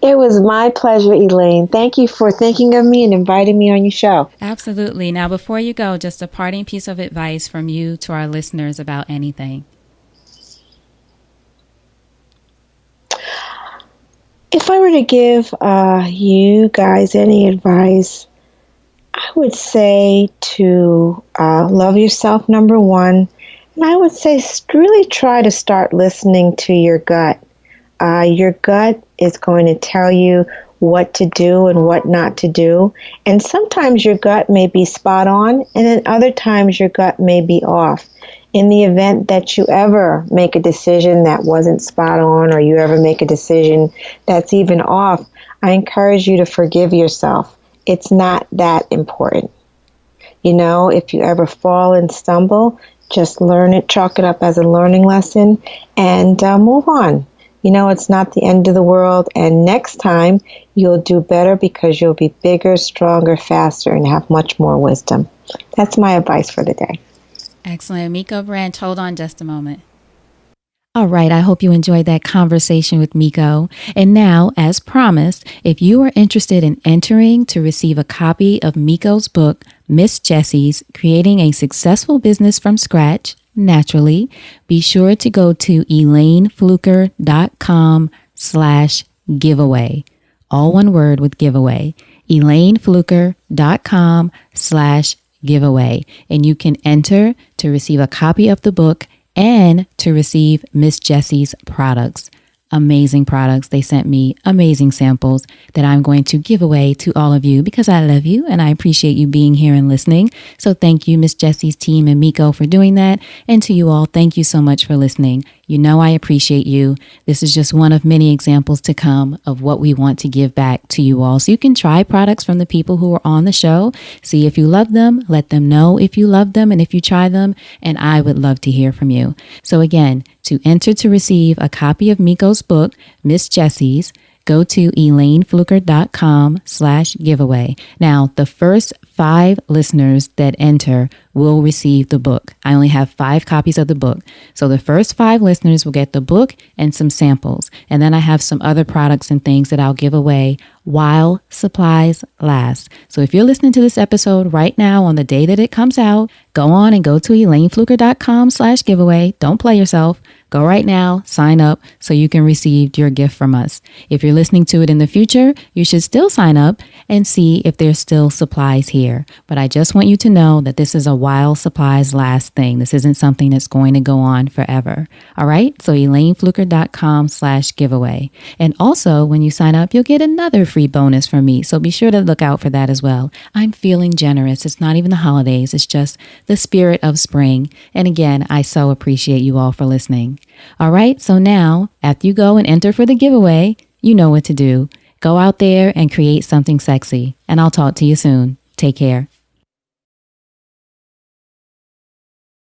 It was my pleasure, Elayne. Thank you for thinking of me and inviting me on your show. Absolutely. Now, before you go, just a parting piece of advice from you to our listeners about anything. If I were to give you guys any advice, I would say to love yourself, number one. And I would say really try to start listening to your gut. Your gut is going to tell you what to do and what not to do. And sometimes your gut may be spot on, and then other times your gut may be off. In the event that you ever make a decision that wasn't spot on, or you ever make a decision that's even off, I encourage you to forgive yourself. It's not that important. You know, if you ever fall and stumble, just learn it, chalk it up as a learning lesson, and move on. You know, it's not the end of the world, and next time you'll do better because you'll be bigger, stronger, faster, and have much more wisdom. That's my advice for the day. Excellent. Miko Branch, hold on just a moment. All right, I hope you enjoyed that conversation with Miko. And now, as promised, if you are interested in entering to receive a copy of Miko's book, Miss Jessie's Creating a Successful Business from Scratch, Naturally, be sure to go to elaynefluker.com/giveaway. All one word with giveaway. elaynefluker.com/giveaway. And you can enter to receive a copy of the book and to receive Miss Jessie's products. Amazing products. They sent me amazing samples that I'm going to give away to all of you because I love you and I appreciate you being here and listening. So thank you, Miss Jessie's team and Miko, for doing that. And to you all, thank you so much for listening. You know I appreciate you. This is just one of many examples to come of what we want to give back to you all. So you can try products from the people who are on the show. See if you love them. Let them know if you love them and if you try them. And I would love to hear from you. So again, to enter to receive a copy of Miko's book, Miss Jessie's, go to elaynefluker.com/giveaway. Now, the first 5 listeners that enter will receive the book. I only have 5 copies of the book. So the first 5 listeners will get the book and some samples. And then I have some other products and things that I'll give away while supplies last. So if you're listening to this episode right now on the day that it comes out, go on and go to elaynefluker.com/giveaway. Don't play yourself. Go right now, sign up so you can receive your gift from us. If you're listening to it in the future, you should still sign up and see if there's still supplies here. But I just want you to know that this is a while supplies last thing. This isn't something that's going to go on forever. All right, so ElayneFluker.com/giveaway. And also, when you sign up, you'll get another free bonus from me. So be sure to look out for that as well. I'm feeling generous. It's not even the holidays. It's just the spirit of spring. And again, I so appreciate you all for listening. All right, so now, after you go and enter for the giveaway, you know what to do. Go out there and create something sexy. And I'll talk to you soon. Take care.